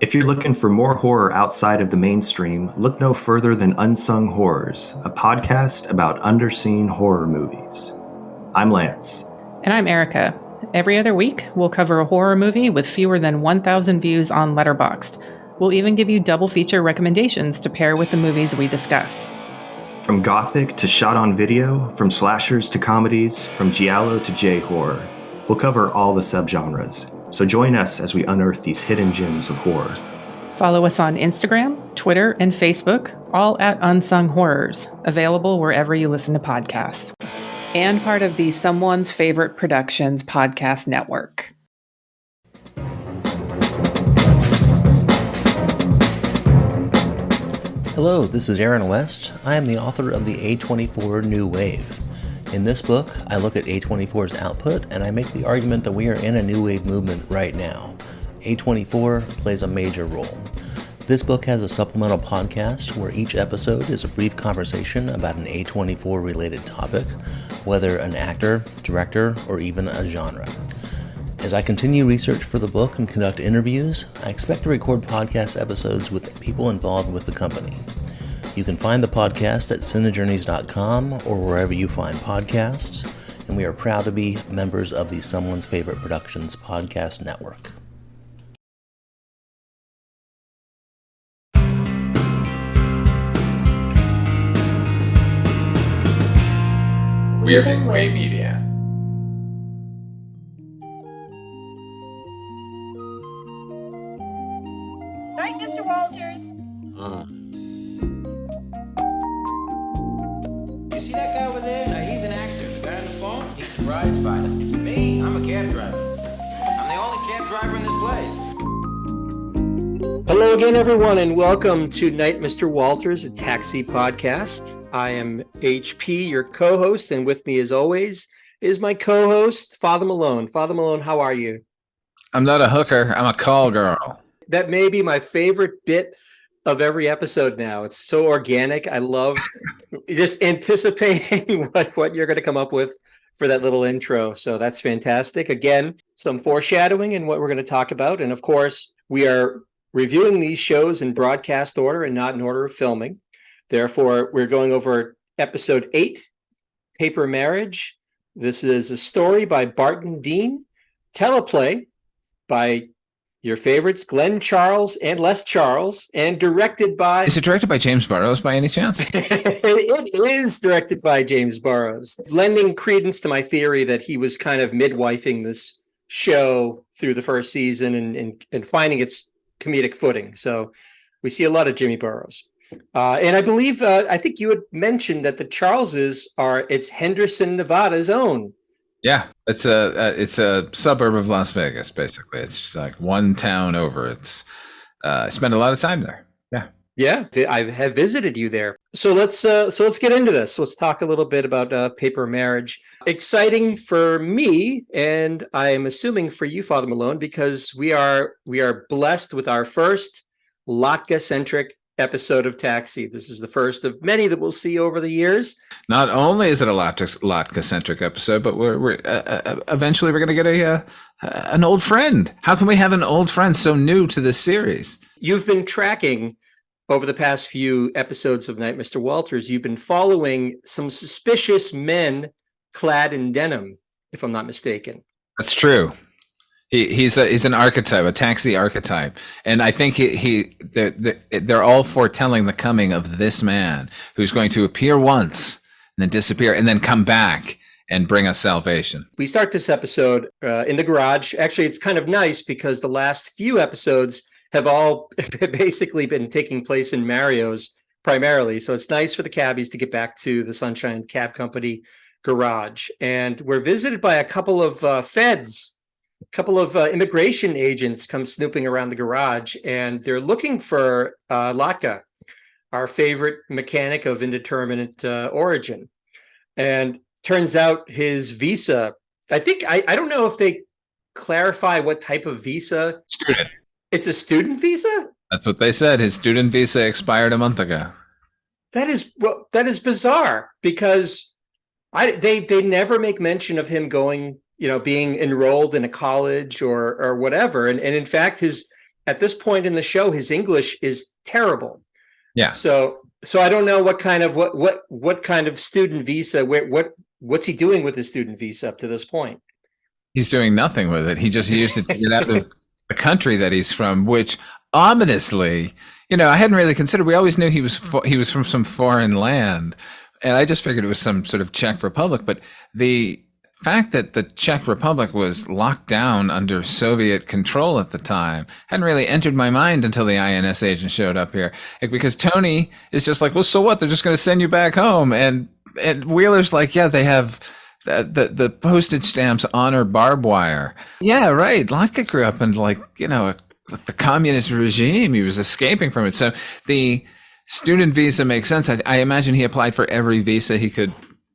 If you're looking for more horror outside of the mainstream, look no further than Unsung Horrors, a podcast about underseen horror movies. I'm Lance. And I'm Erica. Every other week, we'll cover a horror movie with fewer than 1,000 views on Letterboxd. We'll even give you double feature recommendations to pair with the movies we discuss. From gothic to shot on video, from slashers to comedies, from giallo to J-horror, we'll cover all the subgenres. So join us as we unearth these hidden gems of horror. Follow us on Instagram, Twitter, and Facebook, all at Unsung Horrors, available wherever you listen to podcasts. And part of the Someone's Favorite Productions podcast network. Hello, this is Aaron West. I am the author of the A24 New Wave. In this book, I look at A24's output and I make the argument that we are in a new wave movement right now. A24 plays a major role. This book has a supplemental podcast where each episode is a brief conversation about an A24 related topic, whether an actor, director, or even a genre. As I continue research for the book and conduct interviews, I expect to record podcast episodes with people involved with the company. You can find the podcast at cinejourneys.com or wherever you find podcasts, and we are proud to be members of the Someone's Favorite Productions podcast network. Weirding Way Media. Night, Mr. Walters. You see that guy over there? No, he's an actor. The guy on the phone? He's a prize fighter. Me? I'm a cab driver. I'm the only cab driver in this place. Hello again, everyone, and welcome to Night, Mr. Walters, a taxi podcast. I am HP, your co-host, and with me, as always, is my co-host, Father Malone. Father Malone, how are you? I'm not a hooker. I'm a call girl. That may be my favorite bit of every episode now. It's so organic. I love just anticipating what you're going to come up with for that little intro. So that's fantastic. Again, some foreshadowing in what we're going to talk about. And of course, we are reviewing these shows in broadcast order and not in order of filming. Therefore, we're going over episode 8, Paper Marriage. This is a story by Barton Dean, teleplay by your favorites, Glenn Charles and Les Charles, and directed by... Is it directed by James Burrows by any chance? It is directed by James Burrows, lending credence to my theory that he was kind of midwifing this show through the first season and finding its comedic footing. So we see a lot of Jimmy Burrows. And I believe, I think you had mentioned that the Charleses it's Henderson, Nevada's own. Yeah, it's a suburb of Las Vegas, basically. It's just like one town over. I spent a lot of time there. Yeah, I have visited you there. So let's get into this. Let's talk a little bit about Paper Marriage. Exciting for me, and I am assuming for you, Father Malone, because we are blessed with our first Latka-centric episode of Taxi. This is the first of many that we'll see over the years. Not only is it a Latka-centric episode, but we're eventually we're going to get an old friend. How can we have an old friend so new to this series? You've been tracking over the past few episodes of Night, Mr. Walters. You've been following some suspicious men clad in denim, if I'm not mistaken. That's true. He's an archetype, a taxi archetype, and I think they're all foretelling the coming of this man who's going to appear once and then disappear and then come back and bring us salvation. We start this episode in the garage. Actually, it's kind of nice because the last few episodes have all basically been taking place in Mario's primarily. So it's nice for the cabbies to get back to the Sunshine Cab Company garage. And we're visited by a couple of feds. A couple of immigration agents come snooping around the garage, and they're looking for Latka, our favorite mechanic of indeterminate origin. And turns out his visa, I don't know if they clarify what type of visa. Student. It's a student visa? That's what they said. His student visa expired a month ago. That is bizarre because they never make mention of him going, being enrolled in a college or whatever. And in fact, his at this point in the show, his English is terrible. Yeah. So I don't know what kind of student visa, what's he doing with his student visa up to this point? He's doing nothing with it. He just used it to get out of the country that he's from, which ominously, I hadn't really considered. We always knew he was from some foreign land, and I just figured it was some sort of Czech Republic. But the fact that the Czech Republic was locked down under Soviet control at the time hadn't really entered my mind until the INS agent showed up here. Because Tony is just like, well, so what? They're just going to send you back home. And Wheeler's like, yeah, they have the postage stamps honor barbed wire. Yeah, right. Latka grew up in the communist regime. He was escaping from it. So the student visa makes sense. I imagine he applied for every visa he could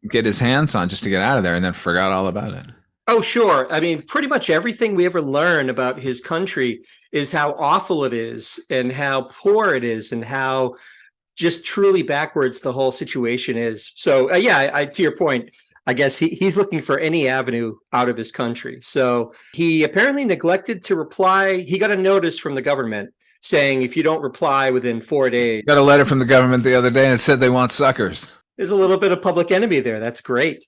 get his hands on just to get out of there, and then forgot all about it. Oh, sure. I mean, pretty much everything we ever learn about his country is how awful it is and how poor it is and how just truly backwards the whole situation is. So, I to your point, I guess he's looking for any avenue out of his country. So he apparently neglected to reply. He got a notice from the government saying, if you don't reply within 4 days. Got a letter from the government the other day, and it said they want suckers. There's a little bit of public enemy there. That's great.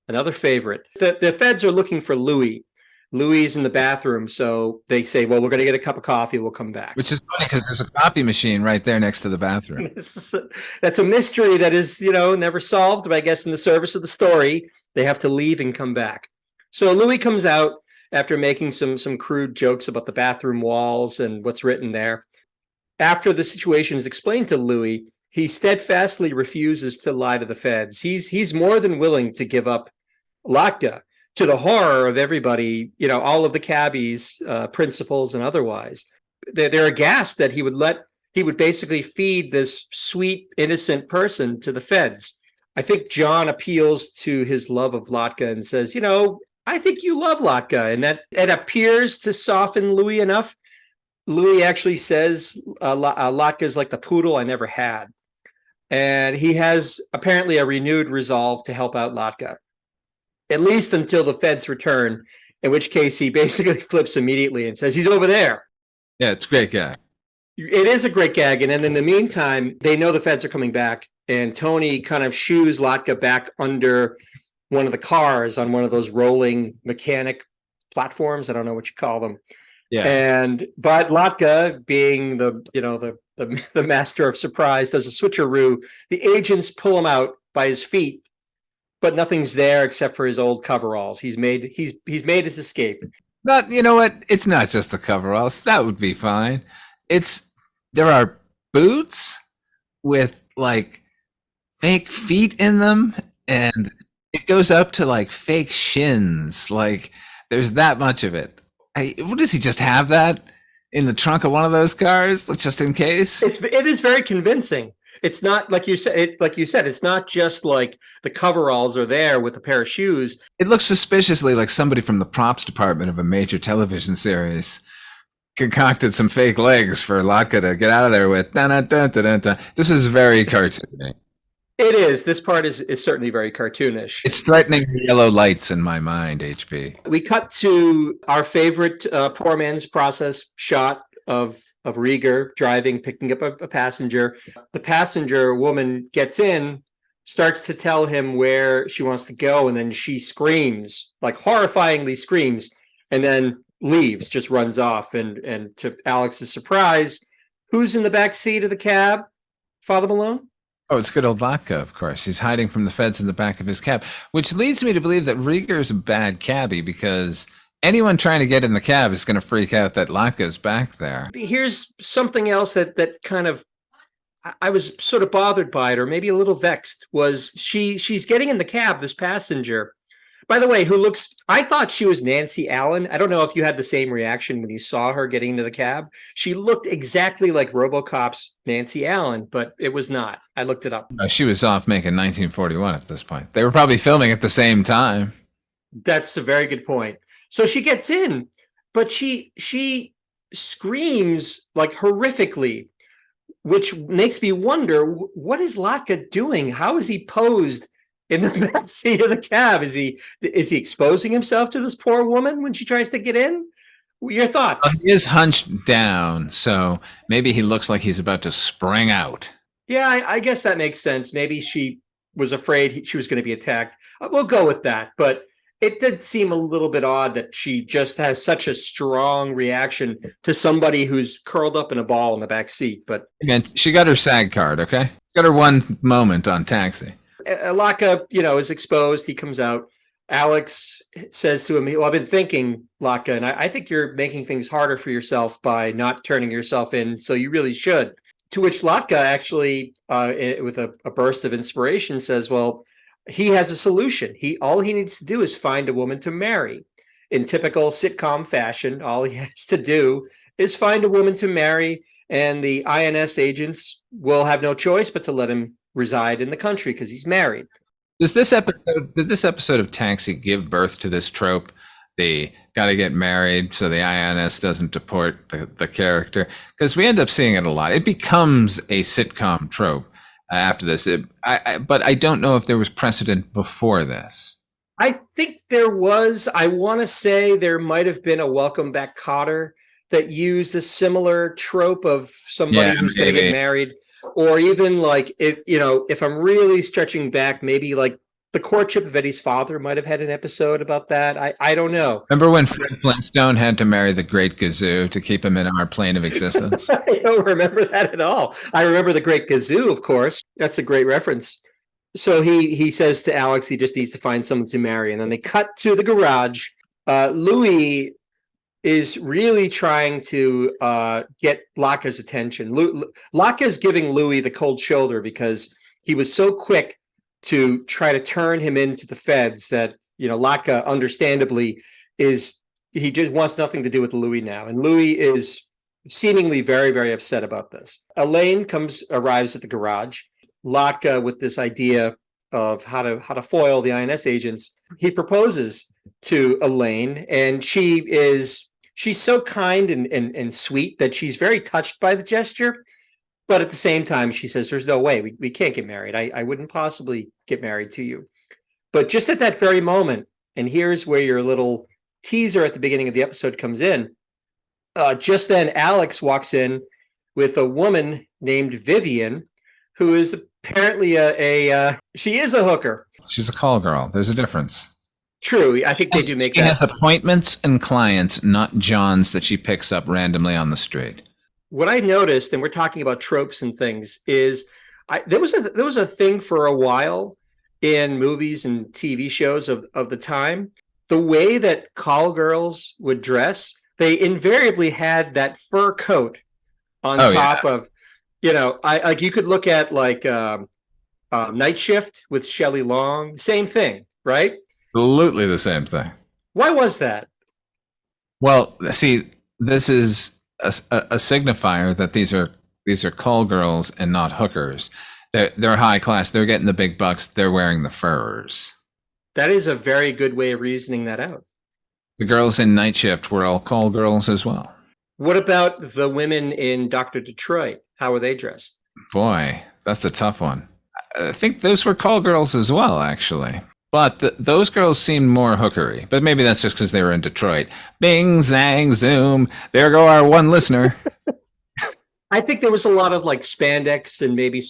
Another favorite. The feds are looking for Louis. Louis is in the bathroom, so they say, well, we're going to get a cup of coffee. We'll come back. Which is funny because there's a coffee machine right there next to the bathroom. That's a mystery that is, never solved. But I guess in the service of the story, they have to leave and come back. So Louis comes out after making some crude jokes about the bathroom walls and what's written there. After the situation is explained to Louis, he steadfastly refuses to lie to the feds. He's more than willing to give up Latka, to the horror of everybody, all of the cabbies, principals and otherwise. They're aghast that he would basically feed this sweet, innocent person to the feds. I think John appeals to his love of Latka and says, I think you love Latka. And that it appears to soften Louis enough. Louis actually says Latka is like the poodle I never had. And he has apparently a renewed resolve to help out Latka, at least until the feds return, in which case he basically flips immediately and says, he's over there. Yeah, it's a great gag. It is a great gag. And then in the meantime, they know the feds are coming back, and Tony kind of shoos Latka back under one of the cars on one of those rolling mechanic platforms. I don't know what you call them. Yeah. But Latka, being the master of surprise, does a switcheroo. The agents pull him out by his feet, but nothing's there except for his old coveralls. He's made his escape. But you know what? It's not just the coveralls. That would be fine. There are boots with like fake feet in them, and it goes up to like fake shins. Like there's that much of it. What does he just have that in the trunk of one of those cars, just in case? It is very convincing. It's not like you said. It's not just like the coveralls are there with a pair of shoes. It looks suspiciously like somebody from the props department of a major television series concocted some fake legs for Latka to get out of there with. This is very cartoony. It is. This part is certainly very cartoonish. It's threatening yellow lights in my mind, HP. We cut to our favorite poor man's process shot of Rieger driving, picking up a passenger. The passenger woman gets in, starts to tell him where she wants to go, and then she screams, like horrifyingly screams, and then leaves, just runs off. And to Alex's surprise, who's in the back seat of the cab? Father Malone? Oh, it's good old Latka, of course. He's hiding from the feds in the back of his cab, which leads me to believe that Rieger is a bad cabbie, because anyone trying to get in the cab is going to freak out that Latka's back there. Here's something else that kind of, I was sort of bothered by it, or maybe a little vexed, was she's getting in the cab, this passenger, by the way, I thought she was Nancy Allen. I don't know if you had the same reaction when you saw her getting into the cab. She looked exactly like RoboCop's Nancy Allen, but it was not. I looked it up. No, she was off making 1941 at this point. They were probably filming at the same time. That's a very good point. So she gets in, but she screams like horrifically, which makes me wonder, what is Latka doing? How is he posed in the back seat of the cab? Is he exposing himself to this poor woman when she tries to get in? Your thoughts? He is hunched down, so maybe he looks like he's about to spring out. Yeah, I guess that makes sense. Maybe she was afraid she was going to be attacked. We'll go with that. But it did seem a little bit odd that she just has such a strong reaction to somebody who's curled up in a ball in the back seat. But Again, she got her SAG card, okay? She got her one moment on Taxi. Latka, is exposed. He comes out. Alex says to him, well, I've been thinking, Latka, and I think you're making things harder for yourself by not turning yourself in, so you really should. To which Latka actually, with a burst of inspiration, says, well, he has a solution. All he needs to do is find a woman to marry. In typical sitcom fashion, all he has to do is find a woman to marry, and the INS agents will have no choice but to let him reside in the country because he's married. Did this episode of Taxi give birth to this trope? They got to get married so the INS doesn't deport the character, because we end up seeing it a lot. It becomes a sitcom trope after this. But I don't know if there was precedent before this. I think there was. I want to say there might have been a Welcome Back, Kotter that used a similar trope of somebody who's going to get married. Or even like, if I'm really stretching back, maybe like The Courtship of Eddie's Father might have had an episode about that. I don't know. Remember when Fred Flintstone had to marry the Great Gazoo to keep him in our plane of existence? I don't remember that at all. I remember the Great Gazoo, of course. That's a great reference. So he says to Alex he just needs to find someone to marry. And then they cut to the garage. Louis is really trying to get Latka's attention. Latka's giving Louis the cold shoulder because he was so quick to try to turn him into the feds that, Latka understandably he just wants nothing to do with Louis now. And Louis is seemingly very, very upset about this. Elaine arrives at the garage. Latka, with this idea of how to foil the INS agents, he proposes to Elaine, and she's so kind and sweet that she's very touched by the gesture. But at the same time, she says, there's no way we can't get married. I wouldn't possibly get married to you. But just at that very moment, and here's where your little teaser at the beginning of the episode comes in. Just then, Alex walks in with a woman named Vivian, who is apparently she is a hooker. She's a call girl. There's a difference. True. I think they do make she that. She has appointments and clients, not Johns that she picks up randomly on the street. What I noticed, and we're talking about tropes and things, is there was a thing for a while in movies and TV shows of the time. The way that call girls would dress, they invariably had that fur coat on top of, you could look at like Night Shift with Shelley Long, same thing, right? Absolutely the same thing. Why was that? Well, see, this is a signifier that these are call girls and not hookers. They're high class. They're getting the big bucks. They're wearing the furs. That is a very good way of reasoning that out. The girls in Night Shift were all call girls as well. What about the women in Dr. Detroit? How were they dressed? Boy, that's a tough one. I think those were call girls as well, actually. But those girls seemed more hookery. But maybe that's just because they were in Detroit. Bing, zang, zoom. There go our one listener. I think there was a lot of like spandex and maybe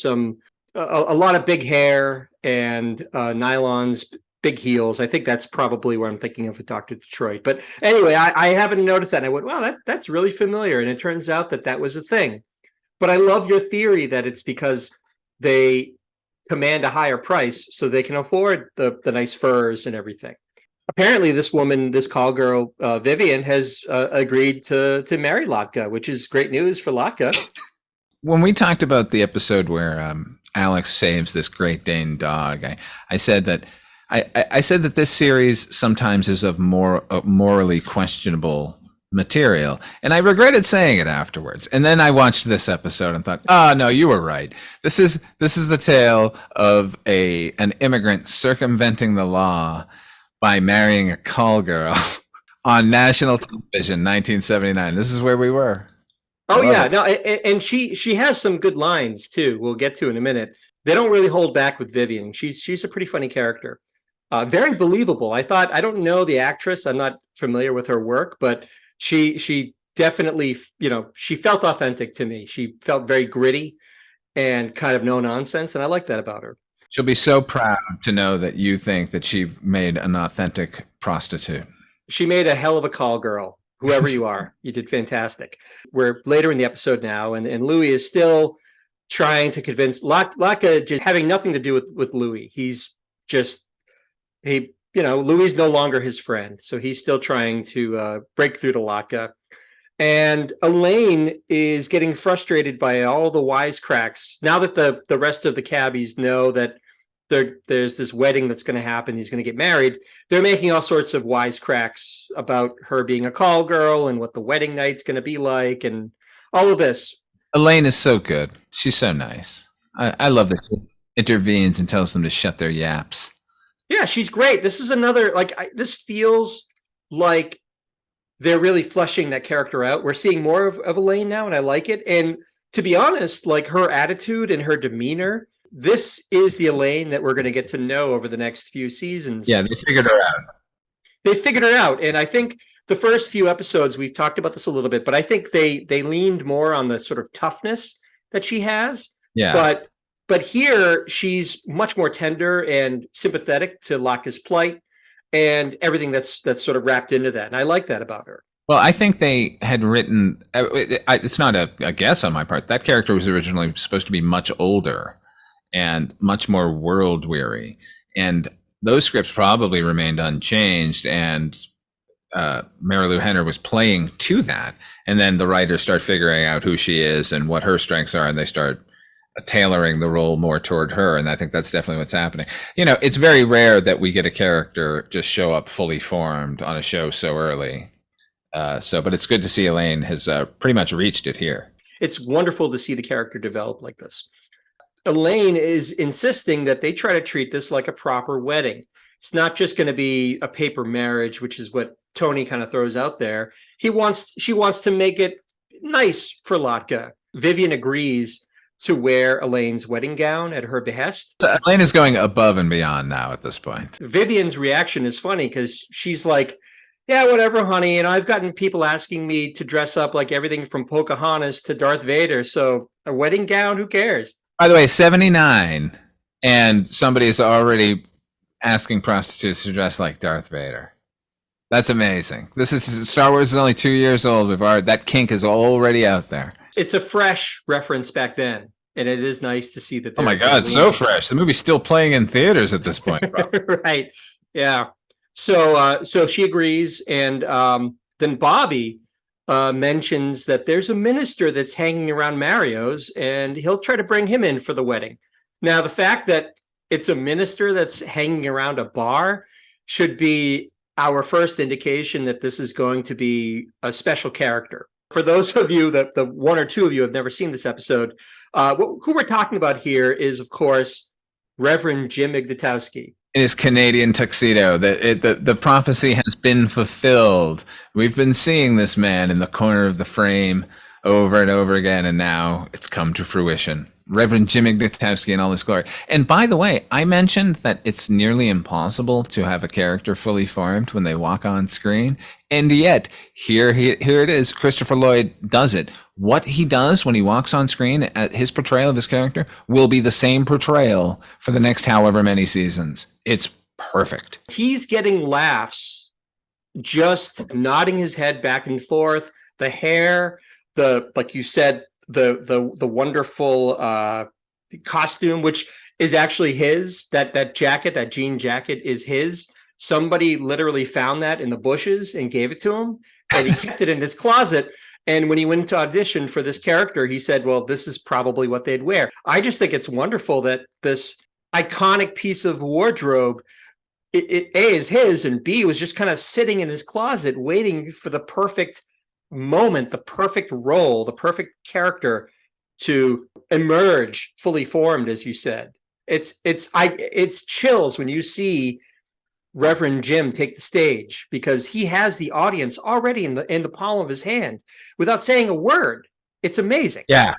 a lot of big hair and nylons, big heels. I think that's probably what I'm thinking of with Dr. Detroit. But anyway, I haven't noticed that. And I went, wow, that's really familiar. And it turns out that was a thing. But I love your theory that it's because they command a higher price so they can afford the nice furs and everything. Apparently this woman, this call girl, Vivian, has agreed to marry Latka, which is great news for Latka. When we talked about the episode where Alex saves this Great Dane dog, I said that I said that this series sometimes is of more morally questionable material, and I regretted saying it afterwards. And then I watched this episode and thought, no, you were right. This is the tale of an immigrant circumventing the law by marrying a call girl on national television, 1979. This is where we were. Oh yeah, no, and she has some good lines too. We'll get to in a minute. They don't really hold back with Vivian. She's a pretty funny character. Very believable. I don't know the actress. I'm not familiar with her work, but She definitely, she felt authentic to me. She felt very gritty and kind of no nonsense, and I like that about her. She'll be so proud to know that you think that she made an authentic prostitute. She made a hell of a call girl. Whoever you are, you did fantastic. We're later in the episode now, and Louis is still trying to convince Latka, just having nothing to do with Louis. He's just, Louis is no longer his friend. So he's still trying to break through to Latka. And Elaine is getting frustrated by all the wisecracks. Now that the rest of the cabbies know that there's this wedding that's going to happen, he's going to get married, they're making all sorts of wisecracks about her being a call girl and what the wedding night's going to be like and all of this. Elaine is so good. She's so nice. I love that she intervenes and tells them to shut their yaps. Yeah, she's great. This is another, this feels like they're really fleshing that character out. We're seeing more of Elaine now, and I like it. And to be honest, like her attitude and her demeanor, this is the Elaine that we're going to get to know over the next few seasons. Yeah, they figured her out. They figured it out. And I think the first few episodes, we've talked about this a little bit, but I think they leaned more on the sort of toughness that she has. Yeah. But here she's much more tender and sympathetic to Latka's plight and everything that's sort of wrapped into that. And I like that about her. Well, I think they had written, it's not a guess on my part, that character was originally supposed to be much older and much more world weary. And those scripts probably remained unchanged, and Mary Lou Henner was playing to that. And then the writers start figuring out who she is and what her strengths are, and they start tailoring the role more toward her. And I think that's definitely what's happening. It's very rare that we get a character just show up fully formed on a show so early. But it's good to see Elaine has pretty much reached it here. It's wonderful to see the character develop like this. Elaine is insisting that they try to treat this like a proper wedding. It's not just going to be a paper marriage, which is what Tony kind of throws out there. She wants to make it nice for Latka. Vivian agrees to wear Elaine's wedding gown at her behest. Elaine is going above and beyond now at this point. Vivian's reaction is funny because she's like, yeah, whatever, honey. And I've gotten people asking me to dress up like everything from Pocahontas to Darth Vader. So a wedding gown, who cares? By the way, 79, and somebody is already asking prostitutes to dress like Darth Vader. That's amazing. Star Wars is only 2 years old. That kink is already out there. It's a fresh reference back then, and it is nice to see that. Oh my God, so fresh! The movie's still playing in theaters at this point. Right? Yeah. So she agrees, and then Bobby mentions that there's a minister that's hanging around Mario's, and he'll try to bring him in for the wedding. Now, the fact that it's a minister that's hanging around a bar should be our first indication that this is going to be a special character. For those of you that the one or two of you have never seen this episode, who we're talking about here is, of course, Reverend Jim Ignatowski. In his Canadian tuxedo, the prophecy has been fulfilled. We've been seeing this man in the corner of the frame over and over again, and now it's come to fruition. Reverend Jim Ignatowski in all his glory. And by the way, I mentioned that it's nearly impossible to have a character fully formed when they walk on screen, and yet here it is. Christopher Lloyd does it. What he does when he walks on screen, his portrayal of his character will be the same portrayal for the next however many seasons. It's perfect. He's getting laughs, just nodding his head back and forth. The hair, like you said, the wonderful costume, which is actually his. That jacket, that jean jacket, is his. Somebody literally found that in the bushes and gave it to him, and he kept it in his closet. And when he went to audition for this character, he said, well, this is probably what they'd wear. I just think it's wonderful that this iconic piece of wardrobe, A, is his, and B, was just kind of sitting in his closet waiting for the perfect moment, the perfect role, the perfect character to emerge fully formed, as you said. It's chills when you see Reverend Jim take the stage, because he has the audience already in the palm of his hand without saying a word. It's amazing. Yeah.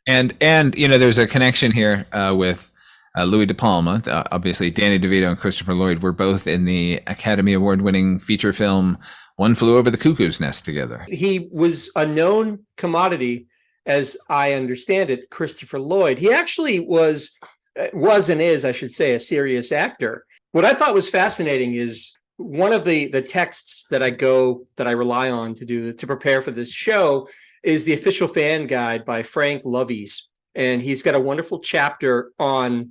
And there's a connection here with Louis De Palma. Obviously, Danny DeVito and Christopher Lloyd were both in the Academy Award winning feature film One Flew Over the Cuckoo's Nest together. He was a known commodity, as I understand it, Christopher Lloyd. He actually was and is, I should say, a serious actor. What I thought was fascinating is one of the texts that I rely on to prepare for this show is the official fan guide by Frank Lovies. And he's got a wonderful chapter on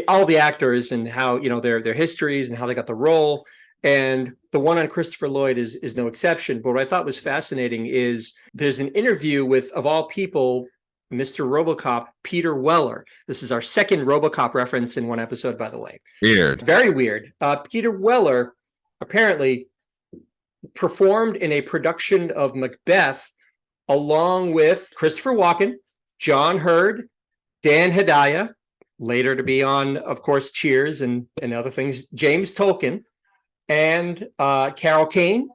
all the actors and how, their histories and how they got the role. And the one on Christopher Lloyd is no exception. But what I thought was fascinating is there's an interview with, of all people, Mr. RoboCop, Peter Weller. This is our second RoboCop reference in one episode, by the way. Weird. Very weird. Peter Weller apparently performed in a production of Macbeth along with Christopher Walken, John Hurd, Dan Hedaya, later to be on, of course, Cheers and other things, James Tolkien, and Carol Kane,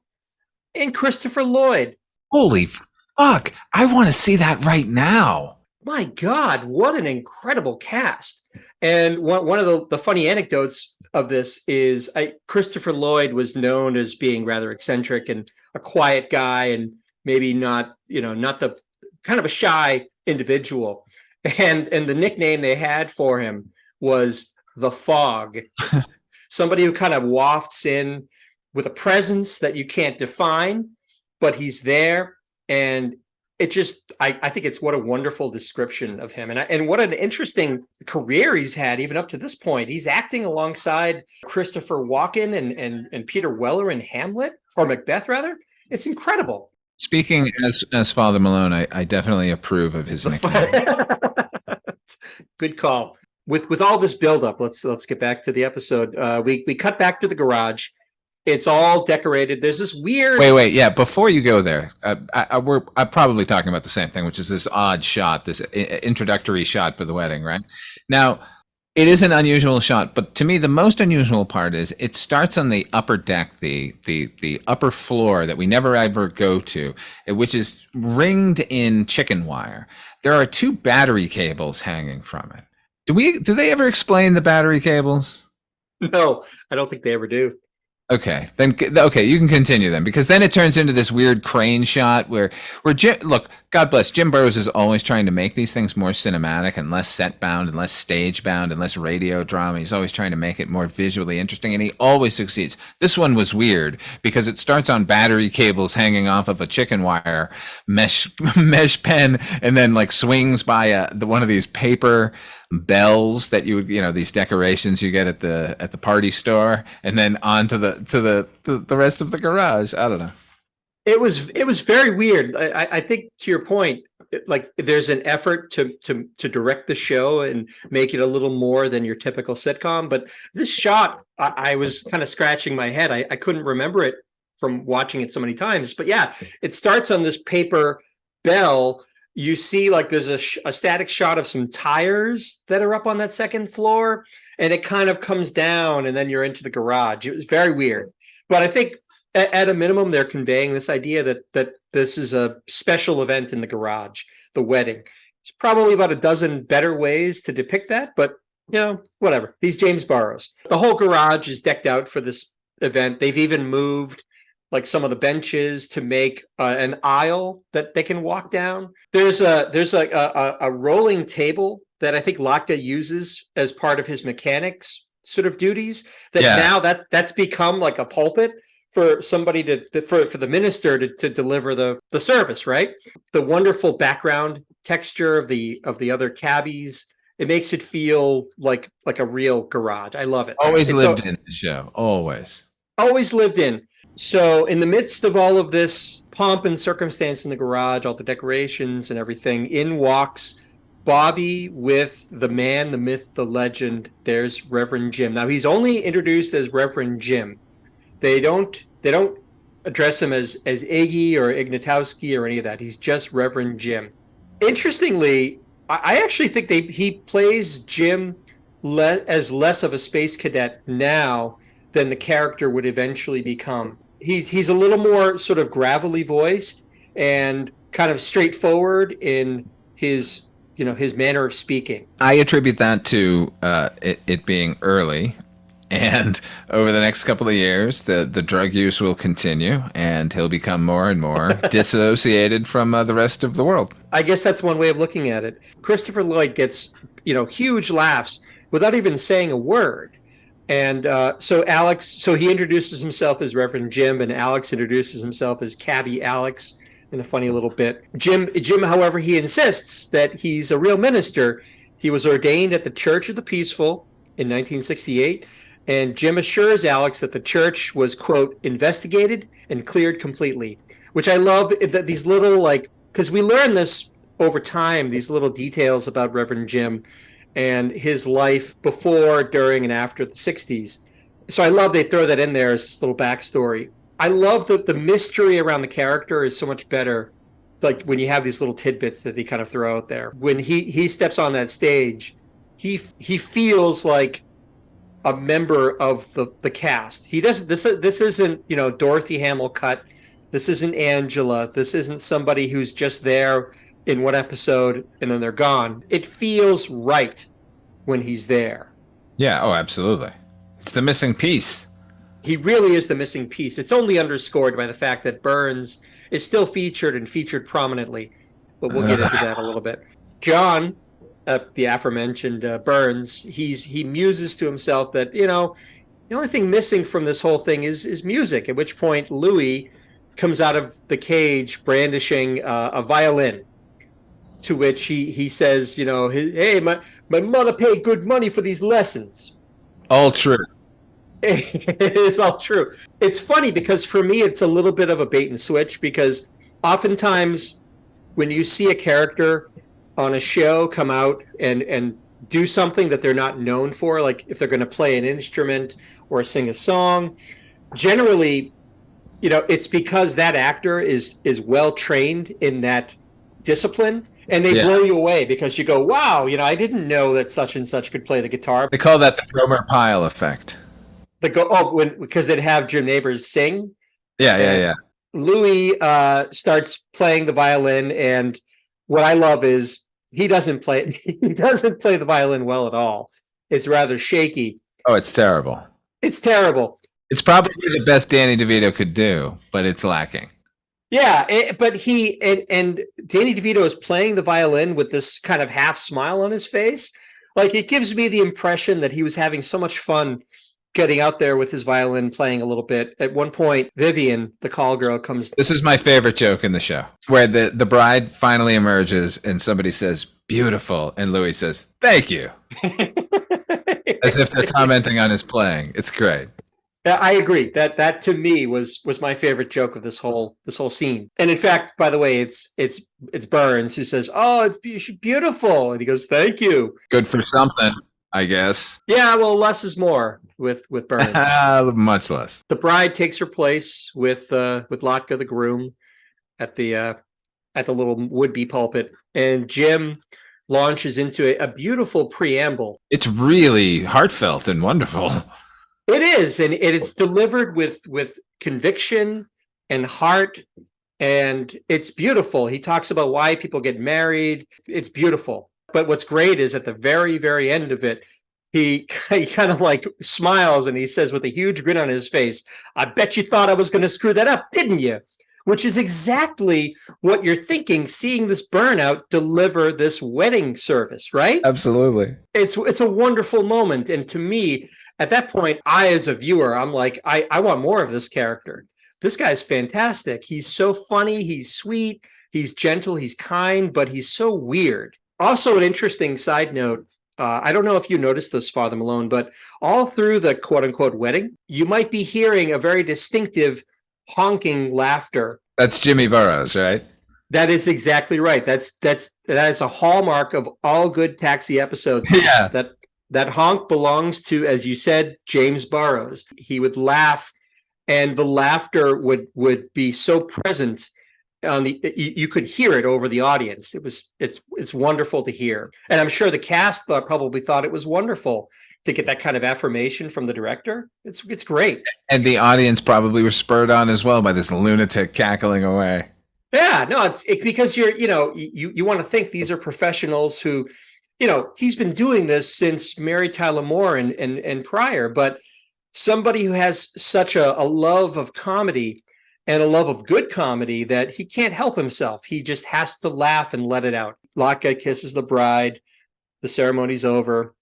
and Christopher Lloyd. Holy fuck. I want to see that right now. My God, what an incredible cast. And one of the funny anecdotes of this is Christopher Lloyd was known as being rather eccentric and a quiet guy and maybe not the kind of a shy individual. And the nickname they had for him was the Fog. Somebody who kind of wafts in with a presence that you can't define, but he's there. And it just, I think it's what a wonderful description of him. And what an interesting career he's had even up to this point. He's acting alongside Christopher Walken and Peter Weller in Hamlet, or Macbeth rather. It's incredible. Speaking as Father Malone, I definitely approve of his nickname. Good call. With all this buildup, let's get back to the episode. We cut back to the garage. It's all decorated. There's this weird. Wait. Yeah, before you go there, I'm probably talking about the same thing, which is this odd shot, this introductory shot for the wedding, right? Now, it is an unusual shot, but to me, the most unusual part is it starts on the upper deck, the upper floor that we never ever go to, which is ringed in chicken wire. There are 2 battery cables hanging from it. Do they ever explain the battery cables? No, I don't think they ever do. Okay, you can continue then, because then it turns into this weird crane shot where look, God bless, Jim Burrows is always trying to make these things more cinematic and less set bound and less stage bound and less radio drama. He's always trying to make it more visually interesting, and he always succeeds. This one was weird because it starts on battery cables hanging off of a chicken wire mesh pen, and then like swings by one of these paper bells that you would, these decorations you get at the party store, and then on to the rest of the garage. I don't know. It was very weird. I think to your point, like there's an effort to direct the show and make it a little more than your typical sitcom. But this shot, I was kind of scratching my head. I couldn't remember it from watching it so many times. But yeah, it starts on this paper bell. You see like there's a static shot of some tires that are up on that second floor, and it kind of comes down, and then you're into the garage. It was very weird. But I think at a minimum, they're conveying this idea that this is a special event in the garage, the wedding. There's probably about a dozen better ways to depict that, but whatever. He's James Burrows. The whole garage is decked out for this event. They've even moved like some of the benches to make an aisle that they can walk down. There's a rolling table that I think Latka uses as part of his mechanics sort of duties. Now that's become like a pulpit for somebody for the minister to deliver the service, right? The wonderful background texture of the other cabbies, it makes it feel like a real garage. I love it. Always lived in the show. Always lived in. So in the midst of all of this pomp and circumstance in the garage, all the decorations and everything, in walks Bobby with the man, the myth, the legend. There's Reverend Jim. Now he's only introduced as Reverend Jim. They don't address him as Iggy or Ignatowski or any of that. He's just Reverend Jim. Interestingly, I actually think he plays Jim as less of a space cadet now than the character would eventually become. He's a little more sort of gravelly voiced and kind of straightforward in his manner of speaking. I attribute that to it being early. And over the next couple of years, the drug use will continue, and he'll become more and more dissociated from the rest of the world. I guess that's one way of looking at it. Christopher Lloyd gets, huge laughs without even saying a word. And so he introduces himself as Reverend Jim, and Alex introduces himself as Cabby Alex in a funny little bit. Jim, however, he insists that he's a real minister. He was ordained at the Church of the Peaceful in 1968. And Jim assures Alex that the church was, quote, investigated and cleared completely, which I love that these little, because we learn this over time, these little details about Reverend Jim and his life before, during, and after the 60s. So I love they throw that in there as this little backstory. I love that the mystery around the character is so much better, like when you have these little tidbits that they kind of throw out there. When he steps on that stage, he feels like a member of the cast. He doesn't. This isn't Dorothy Hamilcutt. This isn't Angela. This isn't somebody who's just there in one episode and then they're gone. It feels right when he's there. Yeah. Oh, absolutely. It's the missing piece. He really is the missing piece. It's only underscored by the fact that Burns is still featured prominently, but we'll get into that a little bit. John, the aforementioned Burns, he muses to himself that, the only thing missing from this whole thing is music, at which point Louis comes out of the cage brandishing a violin, to which he says, hey, my mother paid good money for these lessons. All true. It is all true. It's funny because for me, it's a little bit of a bait and switch, because oftentimes when you see a character on a show come out and do something that they're not known for, like if they're going to play an instrument or sing a song, generally, it's because that actor is well trained in that discipline, and they blow you away because you go, wow, I didn't know that such and such could play the guitar. They call that the Gomer Pyle effect. Because they'd have Jim Nabors sing. Yeah. Louis starts playing the violin, and what I love is he doesn't play the violin well at all. It's rather shaky. Oh, it's terrible. It's terrible. It's probably the best Danny DeVito could do, but it's lacking. Yeah, but he and Danny DeVito is playing the violin with this kind of half smile on his face. Like, it gives me the impression that he was having so much fun getting out there with his violin, playing a little bit. At one point, Vivian, the call girl, comes. This is my favorite joke in the show, where the bride finally emerges and somebody says, beautiful. And Louis says, thank you. As if they're commenting on his playing. It's great. I agree. That to me was my favorite joke of this whole scene. And in fact, by the way, it's Burns who says, oh, it's beautiful. And he goes, thank you. Good for something, I guess. Yeah, well, less is more with Burns. Much less. The bride takes her place with Latka, the groom, at the little would-be pulpit, and Jim launches into a beautiful preamble. It's really heartfelt and wonderful. It is, and it's delivered with conviction and heart, and it's beautiful. He talks about why people get married. It's beautiful. But what's great is at the very, very end of it, he kind of like smiles and he says with a huge grin on his face, I bet you thought I was going to screw that up, didn't you? Which is exactly what you're thinking, seeing this burnout deliver this wedding service, right? Absolutely. It's a wonderful moment. And to me, at that point, I, as a viewer, I'm like, I want more of this character. This guy's fantastic. He's so funny. He's sweet. He's gentle. He's kind, but he's so weird. Also, an interesting side note. I don't know if you noticed this, Father Malone, but all through the quote unquote wedding, you might be hearing a very distinctive honking laughter. That's Jimmy Burrows, right? That is exactly right. That is a hallmark of all good Taxi episodes. Yeah. That honk belongs to, as you said, James Burrows. He would laugh, and the laughter would be so present on you could hear it over the audience. It's wonderful to hear, and I'm sure the cast probably thought it was wonderful to get that kind of affirmation from the director. It's great, and the audience probably was spurred on as well by this lunatic cackling away. Yeah, no, it's because you want to think these are professionals who. He's been doing this since Mary Tyler Moore and prior, but somebody who has such a love of comedy and a love of good comedy that he can't help himself. He just has to laugh and let it out. Latka kisses the bride. The ceremony's over.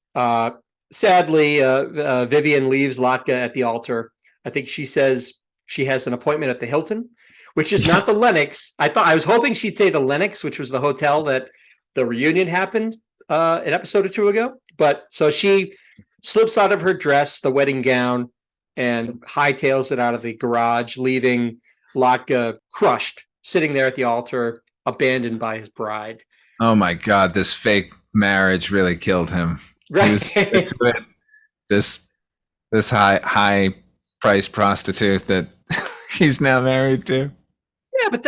Sadly, Vivian leaves Latka at the altar. I think she says she has an appointment at the Hilton, which is not the Lenox. I was hoping she'd say the Lenox, which was the hotel that the reunion happened an episode or two ago. But so she slips out of her dress, the wedding gown, and hightails it out of the garage, leaving Latka crushed, sitting there at the altar, abandoned by his bride. Oh my God, this fake marriage really killed him. Right. This high price prostitute that he's now married to. Yeah, but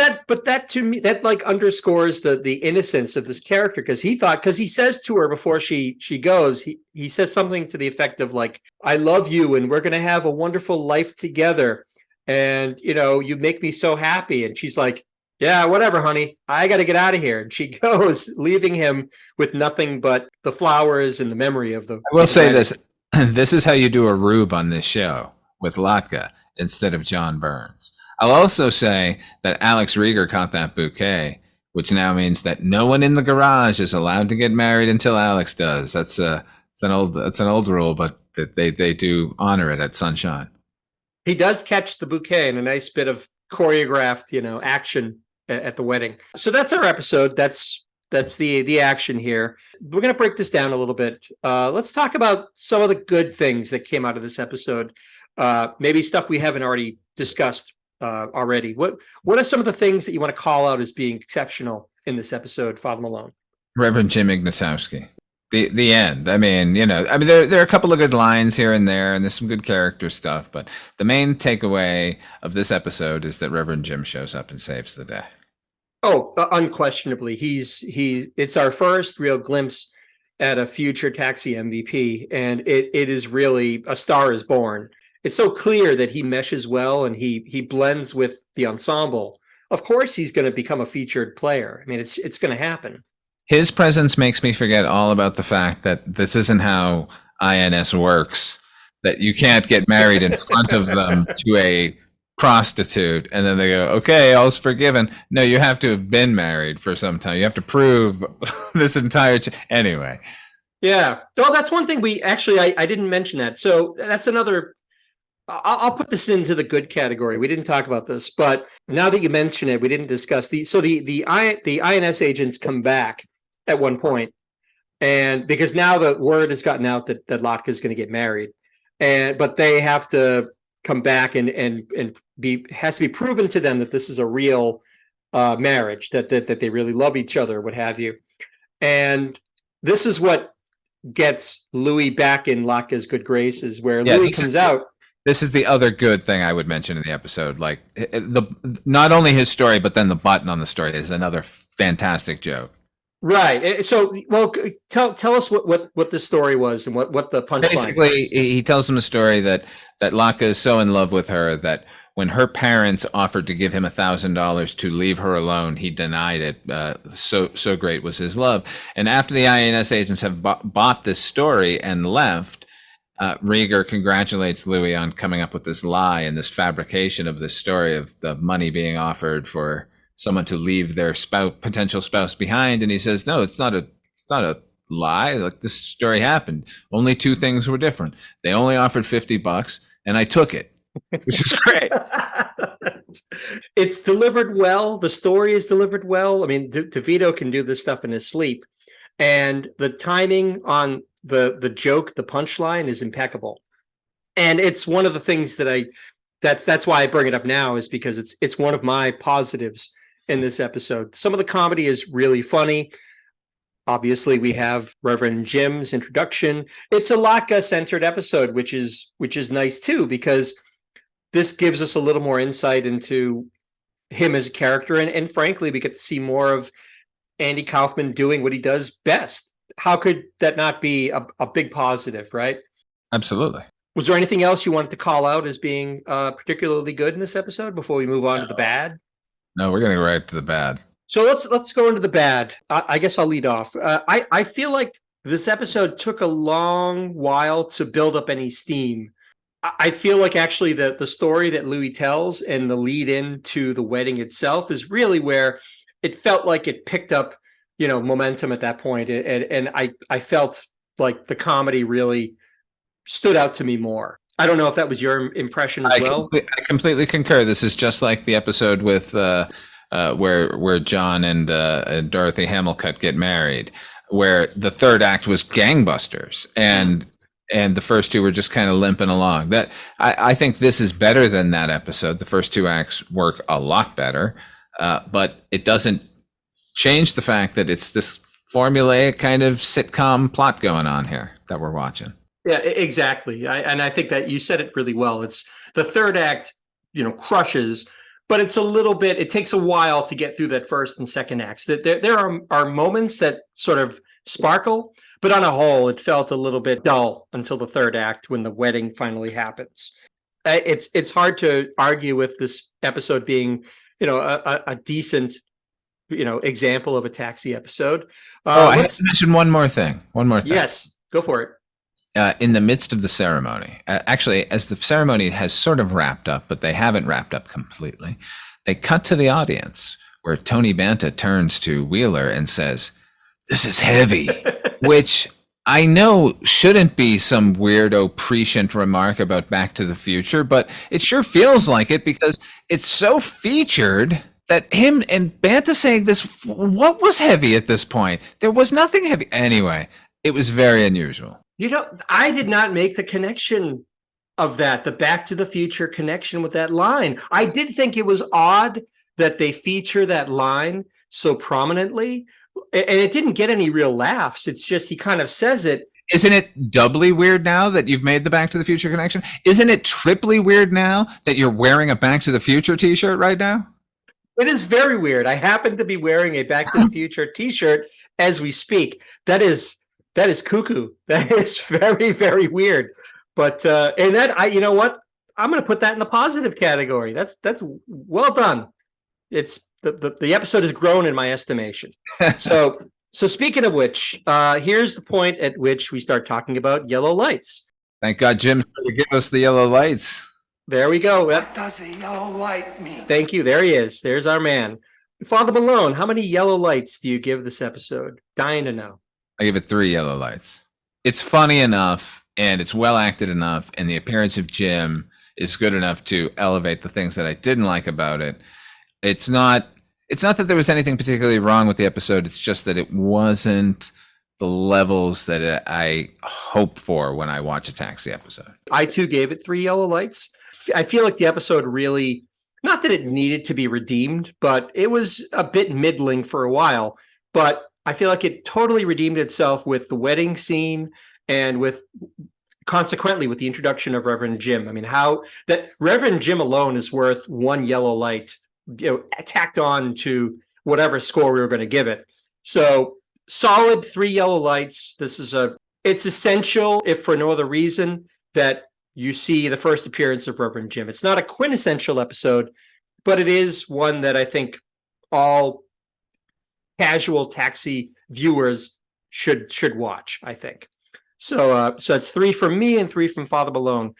that to me, that like underscores the innocence of this character, because he says to her before she goes, he says something to the effect of like, I love you and we're gonna have a wonderful life together. And you make me so happy. And she's like, yeah, whatever, honey. I got to get out of here. And she goes, leaving him with nothing but the flowers and the memory of the. I will say this. This is how you do a rube on this show with Latka instead of John Burns. I'll also say that Alex Rieger caught that bouquet, which now means that no one in the garage is allowed to get married until Alex does. That's an old rule, but they do honor it at Sunshine. He does catch the bouquet in a nice bit of choreographed, action at the wedding. So that's our episode. That's the action here. We're going to break this down a little bit. Let's talk about some of the good things that came out of this episode. Maybe stuff we haven't already discussed already. What are some of the things that you want to call out as being exceptional in this episode, Father Malone? Reverend Jim Ignatowski. The end. I mean, there are a couple of good lines here and there, and there's some good character stuff, but the main takeaway of this episode is that Reverend Jim shows up and saves the day. Oh, unquestionably. It's our first real glimpse at a future Taxi MVP, and it is really a star is born. It's so clear that he meshes well and he blends with the ensemble. Of course, he's going to become a featured player. I mean, it's going to happen. His presence makes me forget all about the fact that this isn't how INS works, that you can't get married in front of them to a prostitute and then they go, okay, all's forgiven. No, you have to have been married for some time. You have to prove this entire anyway. Yeah. Well, that's one thing I didn't mention that. So that's another. I'll put this into the good category. We didn't talk about this, but now that you mention it, we didn't discuss the INS agents come back at one point, and because now the word has gotten out that Latka is going to get married, but they have to come back and has to be proven to them that this is a real marriage, that they really love each other, what have you. And this is what gets Louis back in Latka's good graces, where Louis comes out. This is the other good thing I would mention in the episode. Like not only his story, but then the button on the story is another fantastic joke. Right. So, well, tell us what the story was and what the punchline. Basically, he tells him a story that Latka is so in love with her that when her parents offered to give him $1,000 to leave her alone, he denied it. So great was his love. And after the INS agents have bought this story and left, Rieger congratulates Louis on coming up with this lie and this fabrication of this story of the money being offered for someone to leave their potential spouse behind. And he says, no, it's not a lie. Like, this story happened. Only two things were different. They only offered $50 and I took it, which is great. It's delivered well. The story is delivered well. I mean, DeVito can do this stuff in his sleep, and the timing on the joke, the punchline, is impeccable. And it's one of the things that's why I bring it up now, is because it's one of my positives in this episode. Some of the comedy is really funny. Obviously, we have Reverend Jim's introduction. It's a Latka-centered episode, which is nice too, because this gives us a little more insight into him as a character, and frankly, we get to see more of Andy Kaufman doing what he does best. How could that not be a big positive, right? Absolutely. Was there anything else you wanted to call out as being particularly good in this episode before we move on to the bad? No, we're going to go right to the bad. So let's go into the bad. I guess I'll lead off. I feel like this episode took a long while to build up any steam. I feel like actually the story that Louis tells and the lead in to the wedding itself is really where it felt like it picked up, momentum at that point. And I felt like the comedy really stood out to me more. I don't know if that was your impression as well. I completely concur. This is just like the episode with where John and Dorothy Hamilcutt get married, where the third act was gangbusters, and the first two were just kind of limping along. That I think this is better than that episode. The first two acts work a lot better, but it doesn't change the fact that it's this formulaic kind of sitcom plot going on here that we're watching. Yeah, exactly. And I think that you said it really well. It's the third act, crushes, but it's a little bit, it takes a while to get through that first and second acts. There are moments that sort of sparkle, but on a whole, it felt a little bit dull until the third act when the wedding finally happens. It's hard to argue with this episode being, a decent, example of a Taxi episode. I have to mention one more thing. Yes, go for it. In the midst of the ceremony, actually, as the ceremony has sort of wrapped up, but they haven't wrapped up completely, they cut to the audience where Tony Banta turns to Wheeler and says, "This is heavy," which I know shouldn't be some weirdo prescient remark about Back to the Future, but it sure feels like it because it's so featured that him and Banta saying this, what was heavy at this point? There was nothing heavy. Anyway, it was very unusual. I did not make the connection of that, the Back to the Future connection with that line. I did think it was odd that they feature that line so prominently, and it didn't get any real laughs. It's just he kind of says it. Isn't it doubly weird now that you've made the Back to the Future connection? Isn't it triply weird now that you're wearing a Back to the Future t-shirt right now? It is very weird. I happen to be wearing a Back to the Future t-shirt as we speak. That is cuckoo. That is very, very weird. But and that you know what? I'm going to put that in the positive category. That's well done. It's the episode has grown in my estimation. So speaking of which, here's the point at which we start talking about yellow lights. Thank God Jim's going to give us the yellow lights. There we go. What does a yellow light mean? Thank you. There he is. There's our man. Father Malone, how many yellow lights do you give this episode? Dying to know. I give it 3 yellow lights. It's funny enough, and it's well acted enough, and the appearance of Jim is good enough to elevate the things that I didn't like about it. It's not that there was anything particularly wrong with the episode. It's just that it wasn't the levels that I hope for when I watch a Taxi episode. I too gave it 3 yellow lights. I feel like the episode really, not that it needed to be redeemed, but it was a bit middling for a while. But I feel like it totally redeemed itself with the wedding scene and consequently with the introduction of Reverend Jim. I mean, how that Reverend Jim alone is worth 1 yellow light, tacked on to whatever score we were going to give it. So solid 3 yellow lights. It's essential, if for no other reason, that you see the first appearance of Reverend Jim. It's not a quintessential episode, but it is one that I think all casual Taxi viewers should watch, I think. So it's 3 from me and 3 from Father Malone.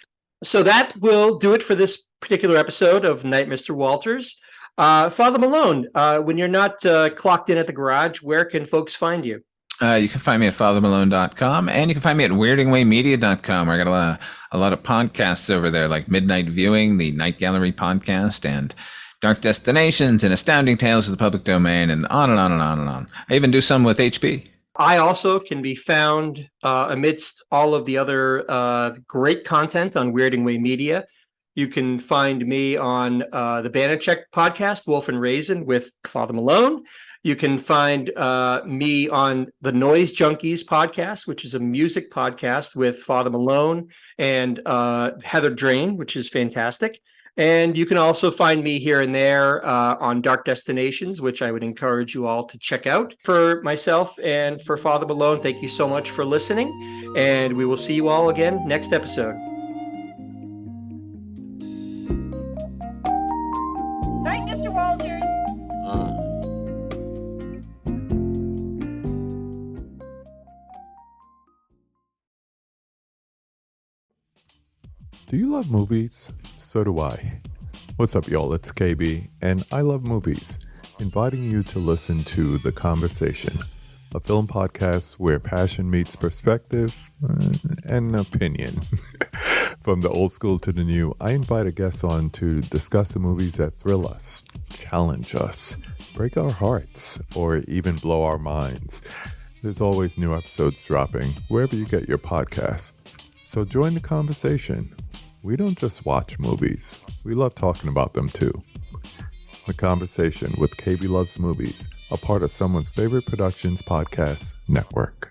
So that will do it for this particular episode of Night, Mr. Walters. Father Malone, when you're not clocked in at the garage, where can folks find you? You can find me at fathermalone.com, and you can find me at weirdingwaymedia.com, where I got a lot of podcasts over there, like Midnight Viewing, the Night Gallery podcast, and Dark Destinations, and Astounding Tales of the Public Domain, and on and on and on and on. I even do some with HP. I also can be found amidst all of the other great content on Weirding Way Media. You can find me on the Banachek podcast, Wolf and Raisin, with Father Malone. You can find me on the Noise Junkies podcast, which is a music podcast with Father Malone and Heather Drain, which is fantastic. And you can also find me here and there on Dark Destinations, which I would encourage you all to check out. For myself and for Father Malone, thank you so much for listening. And we will see you all again next episode. Night, Mr. Walters. Do you love movies? So do I. What's up, y'all? It's KB, and I love movies, inviting you to listen to The Conversation, a film podcast where passion meets perspective and opinion. From the old school to the new, I invite a guest on to discuss the movies that thrill us, challenge us, break our hearts, or even blow our minds. There's always new episodes dropping wherever you get your podcasts. So join the conversation. We don't just watch movies. We love talking about them too. The Conversation with KB Loves Movies, a part of Someone's Favorite Productions podcast network.